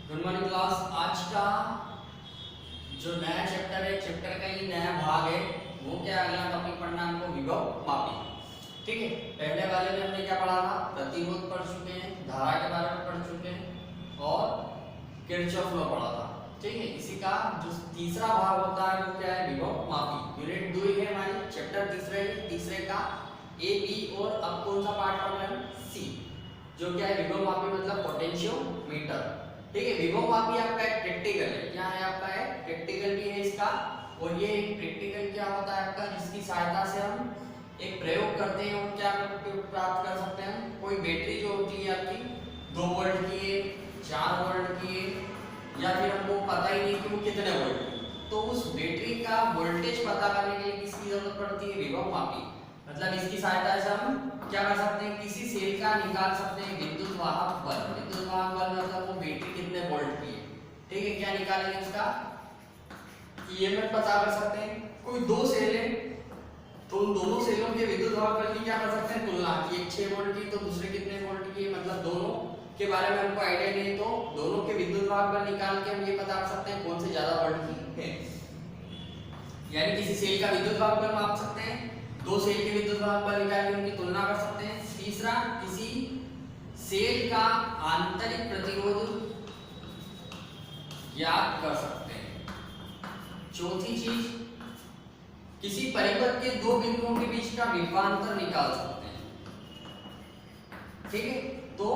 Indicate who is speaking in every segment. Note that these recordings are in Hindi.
Speaker 1: Good morning class. आज का जो नया चैप्टर है, चैप्टर का ही नया भाग है, वो क्या अगला टॉपिक पढ़ना है हमको, विभव मापी। ठीक है, पहले वाले में हमने क्या पढ़ा था, प्रतिरोध पढ़ चुके हैं, धारा के बारे में पढ़ चुके हैं और किरचॉफ लॉ पढ़ा था। ठीक है, इसी का जो तीसरा भाग होता है वो क्या है, विभव मापी। यूनिट 2 है हमारी, चैप्टर तीसरे का ए बी और अब कौन सा पार्ट पढ़ रहे हैं, सी, जो क्या है विभव मापी मतलब पोटेंशियोमीटर। ठीक है, विभव मापी आपका एक प्रैक्टिकल है, क्या है आपका है प्रैक्टिकल भी है इसका। और ये प्रैक्टिकल क्या होता है आपका, जिसकी सहायता से हम एक प्रयोग करते हैं और क्या प्राप्त कर सकते हैं। कोई बैटरी जो होती है आपकी 2 वोल्ट की है, 4 वोल्ट की है, या फिर हमको पता ही नहीं कि वो कितने वोल्ट की, तो उस बैटरी का वोल्टेज पता करने के लिए किसकी जरूरत पड़ती है, विभव मापी। मतलब इसकी सहायता से हम क्या कर सकते हैं, किसी सेल का निकाल सकते हैं विद्युत वाहक बल। विद्युत वाहक बल मतलब वो बैटरी कितने वोल्ट की है। ठीक है, क्या निकालेंगे उसका ईएमएफ पता कर सकते हैं। कोई दो सेल है तो उन दोनों सेलों के विद्युत वाहक बल की क्या कर सकते हैं तुलना, की एक 6 वोल्ट की तो दूसरे कितने वोल्ट की है, मतलब दोनों के बारे में हमको आइडिया नहीं तो दोनों के विद्युत वाहक बल निकाल के हम ये पता कर सकते हैं कौन से ज्यादा वोल्ट की है। यानी किसी सेल का विद्युत वाहक बल माप सकते हैं, दो सेल के विद्युत वाहक बल निकाल के उनकी तुलना कर सकते हैं। तीसरा, किसी सेल का आंतरिक प्रतिरोध ज्ञात कर सकते हैं। चौथी चीज, किसी परिपथ के दो बिंदुओं के बीच का विभवांतर निकाल सकते हैं। ठीक है, तो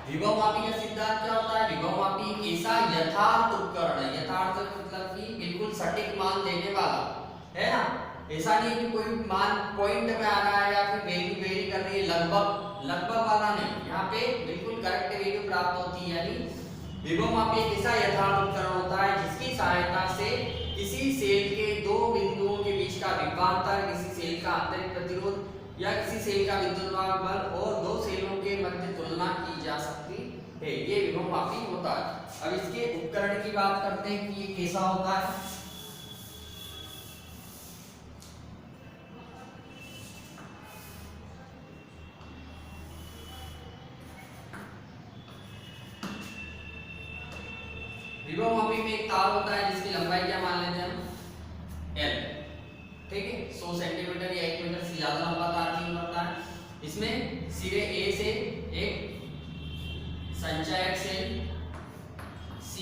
Speaker 1: विभव मापी का सिद्धांत क्या होता है, विभव मापी एक ऐसा यथार्थ उपकरण है, यथार्थ मतलब कि बिल्कुल सटीक मान देने वाला है ना। ऐसा नहीं कि कोई मान पॉइंट में आ रहा है या फिर वैल्यू वेरी कर रही है, लगभग वाला नहीं, यहाँ पे बिल्कुल करेक्ट वैल्यू प्राप्त होती है। यानी विभव मापी एक ऐसा यथार्थ उपकरण होता है जिसकी सहायता से किसी सेल के दो बिंदुओं के बीच का विभवांतर, किसी सेल का आंतरिक प्रतिरोध या किसी सेल का विद्युत वाहक बल और दो सेलों के मध्य तुलना की जा सकती है, ये विभव मापी होता है। अब इसके उपकरण की बात करते हैं कि ये कैसा होता है। विभव मापी में एक तार होता है जिसकी लंबाई क्या मान लेते हैं हम, L। ठीक है, 100 सेंटीमीटर या 1 मीटर से ज्यादा लंबा तार नहीं होता है। इसमें सिरे A से एक संचायक सेल, C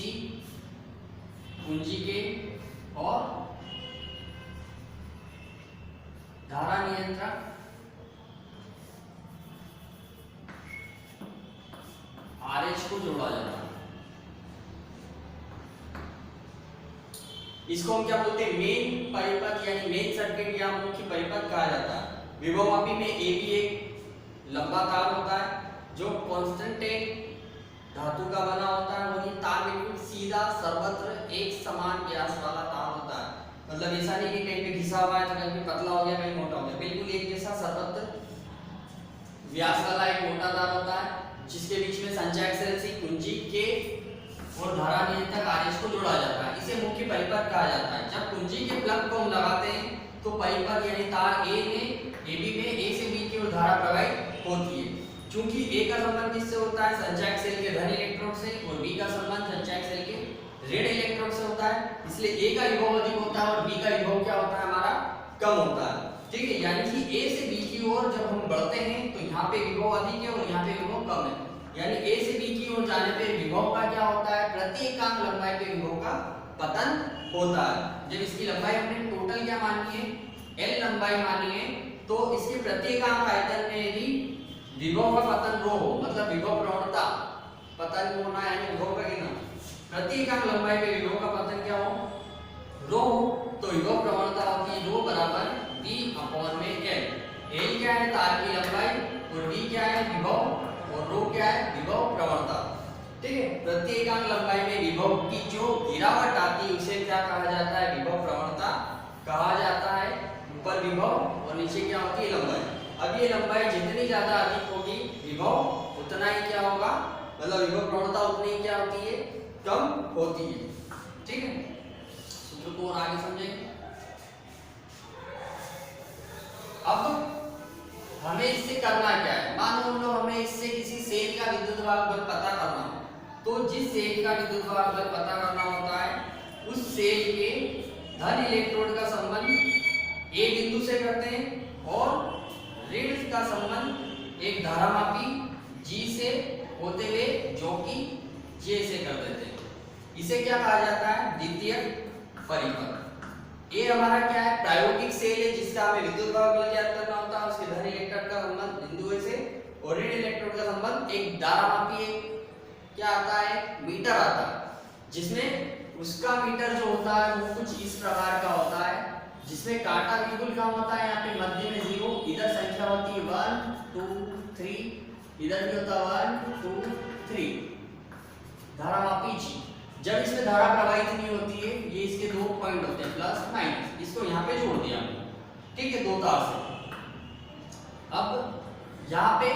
Speaker 1: कुंजी के और धारा नियंत्रक RH को जोड़ा जाता है। इसको हम क्या बोलते हैं, मेन परिपथ यानी मेन सर्किट या मुख्य परिपथ कहा जाता है। विभव मापी में ए भी एक लंबा तार होता है जो कांस्टेंट धातु का बना होता है, वही तार बिल्कुल सीधा सर्वत्र एक समान व्यास वाला तार होता है। मतलब ऐसा नहीं कि कहीं पे घिसा हुआ है तो कहीं पे पतला हो गया कहीं मोटा हो गया, बिल्कुल एक जैसा सर्वत्र व्यास वाला एक मोटा तार होता है जिसके बीच में संचायक सेल से कुंजी के और धारा नियंत्रक आरएच को जोड़ा जाता है। इसे मुख्य परिपथ कहा जाता है। जब कुंजी के प्लग को हम लगाते हैं तो परिपथ यानी तार ए में AB में A से B की ओर धारा प्रवाहित होती है। चूंकि A का संबंध किससे होता है, संचायक सेल के धन इलेक्ट्रोड से, और B का संबंध संचायक सेल के ऋण इलेक्ट्रोड से होता है, इसलिए A का विभव अधिक होता है और B का विभव क्या होता है हमारा कम होता है। ठीक है, यानी कि A से B की ओर जब हम बढ़ते हैं तो यहाँ पे विभव अधिक है और यहाँ पे विभव कम है। यानी A से B की ओर जाने पे विभव का क्या होता है, प्रति एकांक लंबाई पे विभव का पतन होता है। जब इसकी लंबाई हमने टोटल क्या मानी है, L लंबाई मानी है, तो इसके प्रति एकांक आयतन में यदि विभव का पतन रो हो, मतलब विभव प्रवणता पतन होना यानी विभव का गिना, प्रति एकांक लंबाई पे विभव का पतन क्या हो, रो हो, तो विभव प्रवणता होती है रो बराबर V/L। L क्या है तार की लंबाई और V क्या है विभव और रो क्या है विभव प्रवणता। ठीक है, प्रति एकांक लंबाई में विभव की जो गिरावट आती है उसे क्या कहा जाता है, विभव प्रवणता कहा जाता है। ऊपर विभव और नीचे क्या होती है लंबाई। अब ये लंबाई जितनी ज्यादा अधिक होगी विभव उतना ही क्या होगा, मतलब विभव प्रवणता उतनी ही क्या होती है, कम होती है। ठीक है, सूत्र को और आगे समझेंगे। अब हमें इससे करना क्या है, मान लो हमें इससे किसी सेल का विद्युत वाहक बल पता करना हो, तो जिस सेल का विद्युत वाहक बल पता करना होता है उस सेल के धन इलेक्ट्रोड का संबंध ए बिंदु से करते हैं और ऋण का संबंध एक धारामापी जी से होते हुए जो कि जे से कर देते हैं। इसे क्या कहा जाता है? द्वितीयक परिपथ। ये हमारा क्या है? प्रायोगिक सेल है जिसका हमें विद्युत वाहक बल ज्ञात करना होता है। उसके धन इलेक्ट्रोड का संबंध बिंदु ए से और ऋण इलेक्ट्रोड का संबंध एक धारामापी क्या आता है? मीटर आता है, जिसमें उसका मीटर जो होता है वो कुछ इस प्रकार का होता है, जिसमें कांटा बिल्कुल कम होता है। यहाँ पे मध्य में 0, इधर संख्या होती है 1 2 3, इधर भी होता है 1 2 3। धारामापी जी, जब इसमें धारा प्रवाहित नहीं होती है, ये इसके दो पॉइंट होते हैं प्लस माइनस, इसको यहाँ पे जोड़ दिया, ठीक है, दो तार से। अब यहाँ पे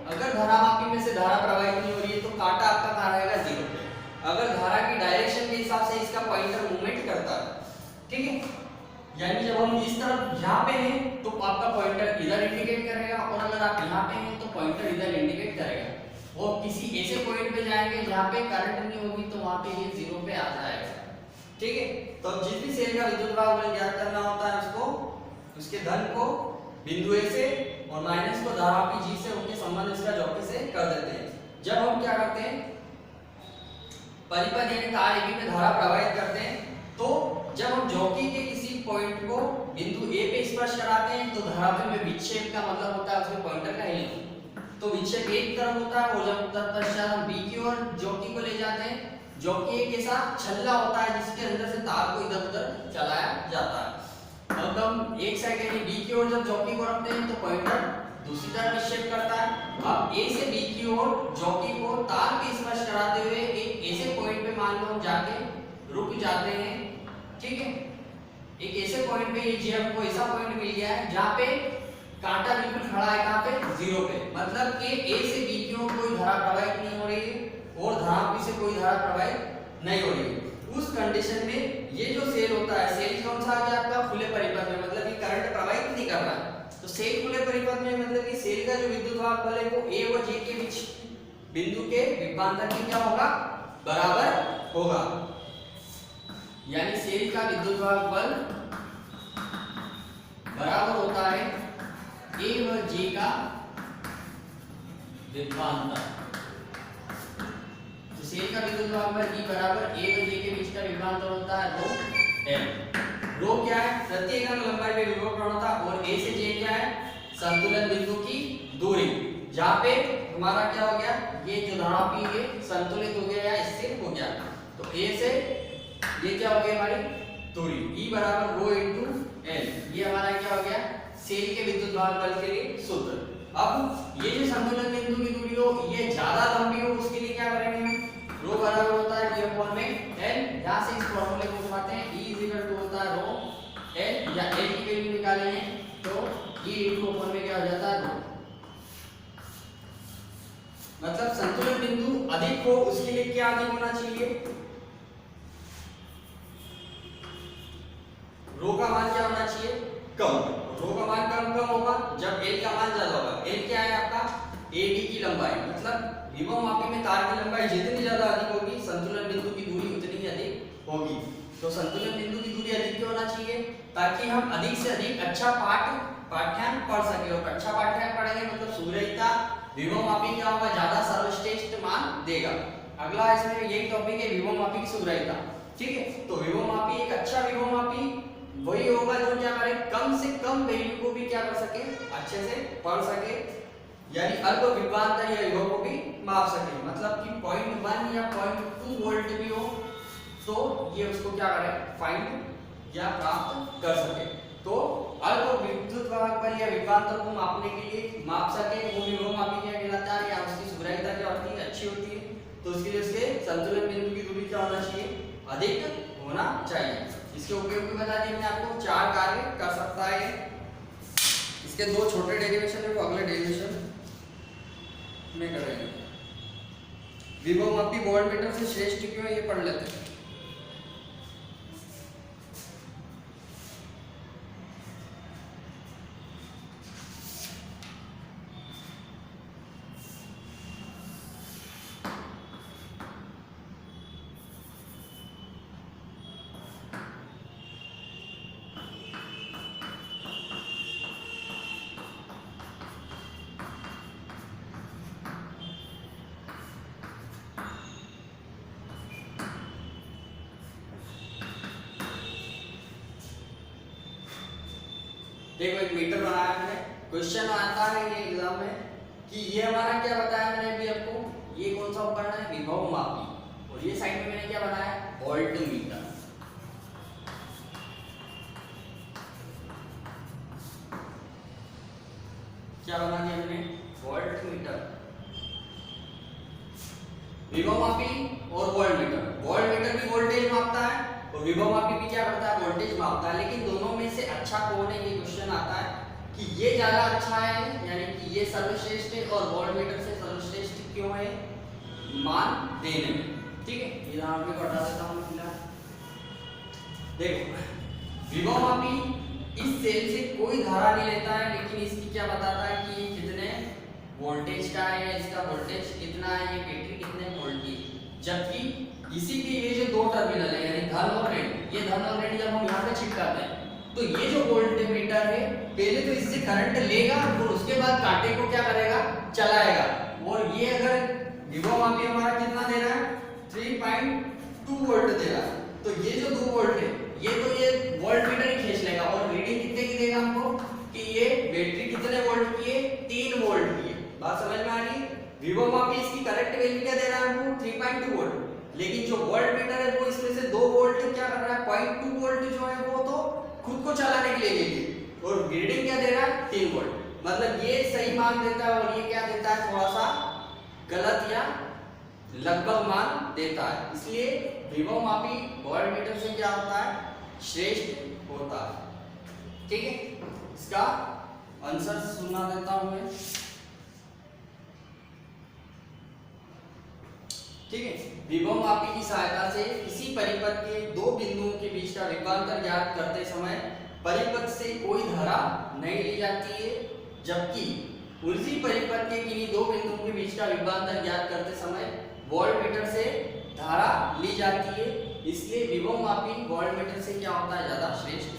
Speaker 1: अगर धारामापी में से धारा प्रवाहित नहीं हो रही है तो कांटा आपका कहाँ रहेगा? 0 पे। अगर धारा की डायरेक्शन के हिसाब से इसका पॉइंटर मूवमेंट करता है, ठीक है, यानी जब हम इस तरफ यहाँ पे हैं तो आपका पॉइंटर इधर इंडिकेट करेगा और अगर आप यहाँ पे हैं तो पॉइंटर इधर इंडिकेट करेगा। और किसी ऐसे पॉइंट पे जाएंगे जहाँ पे करंट नहीं होगी तो वहाँ पे ये 0 पे आ जाएगा, ठीक है। तो जिस भी सेल का विद्युत वाहक बल ज्ञात करना होता है उसको उसके धन को बिंदु ए से और माइनस को धारामापी जी से उनके संबंध इसका जॉकी से कर देते हैं। जब हम क्या करते हैं? परिपथ यानी तार AB में धारा प्रवाहित करते हैं, तो जब हम जॉकी के किसी पॉइंट को बिंदु ए पे स्पर्श कराते हैं तो धारामापी में विक्षेप का मतलब होता है उसमें पॉइंटर का हिलना। तो विक्षेप एक तरफ होता है और जब तत्पश्चात हम बी की ओर जॉकी को ले जाते हैं, जॉकी एक ऐसा छल्ला होता है जिसके अंदर से तार को इधर उधर चलाया जाता है। अब हम एक साइड यानी बी की ओर जब जॉकी को रखते हैं तो पॉइंटर दूसरी तरफ विक्षेप करता है। अब ए से बी की ओर जॉकी को तार के स्पर्श कराते हुए एक ऐसे पॉइंट पे मान लो हम जाके रुक जाते हैं, ठीक है। एक ऐसे पॉइंट पे ये हमको ऐसा पॉइंट मिल गया है जहाँ पे कांटा बिल्कुल खड़ा है, कहाँ पे? 0 पे। मतलब कि ए से बी की ओर कोई धारा प्रवाहित नहीं हो रही है और धारामापी से कोई धारा प्रवाहित नहीं हो रही है। उस कंडीशन में ये जो सेल होता है, सेल कौन सा आ गया आपका? खुले परिपथ में, मतलब कि करंट प्रवाहित नहीं कर रहा है। तो सेल खुले परिपथ में मतलब कि सेल का जो विद्युत वाहक बल है वो ए और जे के बीच बिंदु के विभवांतर की क्या होगा? बराबर होगा। यानी सेल का विद्युत वाहक बल बराबर होता है ए व जे का विभवांतर। तो सेल का विद्युत वाहक बल E बराबर ए व जे के बीच का विभवांतर होता है रो एल। रो क्या है? प्रति इकाई लंबाई पे विभव प्रवणता और ए से जे क्या है? संतुलन बिंदु की दूरी। जहाँ पे हमारा क्या हो गया? ये जो धारामापी है संतुलित हो गया या स्थिर हो गया। तो ए से ये क्या हो गया? हमारी दूरी E बराबर रो इनटू एल। ये हमारा क्या हो गया? सेल के विद्युत वाहक बल के लिए सूत्र। अब ये जो संतुलन बिंदु की दूरी हो ये ज्यादा लंबी हो उसके लिए क्या करेंगे हम? रो बराबर होता है d अपॉन में l। यहां से इस फार्मूले को उठाते हैं, E होता है रो l या l की वैल्यू निकालेंगे तो E अपॉन में क्या हो जाता है रो। मतलब संतुलन बिंदु अधिक हो उसके लिए क्या अधिक होना चाहिए? रो का मान क्या होना चाहिए? कम। रो का मान कम होगा जब एल का मान ज्यादा होगा। एल क्या है आपका? एडी की लंबाई, मतलब विभवमापी में तार की लंबाई जितनी ज्यादा अधिक होगी संतुलन बिंदु की दूरी उतनी ही अधिक होगी। तो संतुलन बिंदु की दूरी अधिक क्यों होना चाहिए? ताकि हम अधिक से अधिक अच्छा पाठ्यांक पढ़ सके। और अच्छा पाठ्यांक पढ़ेंगे मतलब सुग्रहिता विभवमापी क्या होगा? ज्यादा सर्वश्रेष्ठ मान देगा। अगला इसमें यही टॉपिक है विभवमापी की सुग्रहिता, ठीक है। तो विभवमापी एक अच्छा विभवमापी वही होगा जो क्या करे? कम से कम वैल्यू को भी क्या कर सके? अच्छे से पढ़ सके, यानी अल्प विभवांतर या विभव को भी माप सके। मतलब कि 0.1 या 0.2 वोल्ट भी हो तो ये उसको क्या करे? फाइंड या प्राप्त कर सके। तो अल्प विद्युत वाहक बल या विभवांतर को मापने के लिए माप सके वो विभवमापी क्या कहलाता है या उसकी सुग्रहिता क्या होती है? अच्छी होती है। तो उसके लिए उसके संतुलन बिंदु की दूरी क्या होना चाहिए? अधिक होना चाहिए। इसके उपयोग भी बता दिए मैंने आपको। 4 कार्य कर सकता है। इसके 2 छोटे डेरिवेशन है वो अगले डेरिवेशन में करेंगे। विभवमापी वोल्टमीटर से श्रेष्ठ क्यों है ये पढ़ लेते हैं। देखो एक मीटर बनाया मैंने, क्वेश्चन आता है ये एग्जाम में कि ये हमारा क्या बताया मैंने अभी आपको, ये कौन सा उपकरण है, विभव मापी, और ये साइड में मैंने क्या बनाया, वोल्ट मीटर। क्या बना दिया मैंने, वोल्ट मीटर। विभव मापी और वोल्ट मीटर, वोल्ट मीटर भी वोल्टेज मापता है और विभव मापी भी क्या करता है, वोल्टेज मापता है। लेकिन दोनों में से अच्छा कौन है, ये क्वेश्चन आता है कि ये ज्यादा अच्छा है, यानी कि ये सर्वश्रेष्ठ है, और वोल्ट मीटर से सर्वश्रेष्ठ क्यों है, मान देने में। ठीक है, ये नाम भी बता देता हूं फिलहाल। देखो विभव मापी इस सेल से कोई धारा नहीं लेता है, लेकिन इसकी क्या बताता है कि ये कितने वोल्टेज का है, इसका वोल्टेज कितना है, ये बैटरी कितने वोल्ट की। जबकि इसी के ये जो दो टर्मिनल है, यानी धन और ऋण, ये धन और ऋण जब हम यहाँ पे चिपकाते हैं तो ये जो वोल्ट मीटर है पहले तो इससे करंट लेगा और उसके बाद कांटे को क्या करेगा, चलाएगा। और ये अगर विभव मापी हमारा कितना दे रहा है, 3.2 वोल्ट दे रहा है, तो ये जो 2 वोल्ट है ये तो ये वोल्ट मीटर ही खींच लेगा। और रीडिंग कितने की देगा हमको, कि ये बैटरी कितने वोल्ट की है, 3 वोल्ट की है। बात समझ में आ रही है। विभव मापी इसकी करेक्ट वैल्यू क्या दे रहा है हमको, 3.2 वोल्ट, लेकिन जो वोल्ट मीटर है वो इसमें से 2 वोल्ट क्या कर रहा है, 0.2 वोल्ट जो है वो तो खुद को चलाने के लिए ले ली, और रीडिंग क्या दे रहा है, 3 वोल्ट। मतलब ये सही मान देता है और ये क्या देता है, थोड़ा सा गलत या लगभग मान देता है। इसलिए विभव मापी वोल्ट मीटर से क्या होता है, श्रेष्ठ होता है। ठीक है, इसका आंसर सुना देता हूं मैं। ठीक है, विभव मापी की सहायता से किसी परिपथ के दो बिंदुओं के बीच का विभवांतर ज्ञात करते समय परिपथ से कोई धारा नहीं ली जाती है, जबकि उसी परिपथ के किन्हीं दो बिंदुओं के बीच का विभवांतर ज्ञात करते समय वोल्ट मीटर से धारा ली जाती है। इसलिए विभव मापी वोल्ट मीटर से क्या होता है, ज्यादा श्रेष्ठ।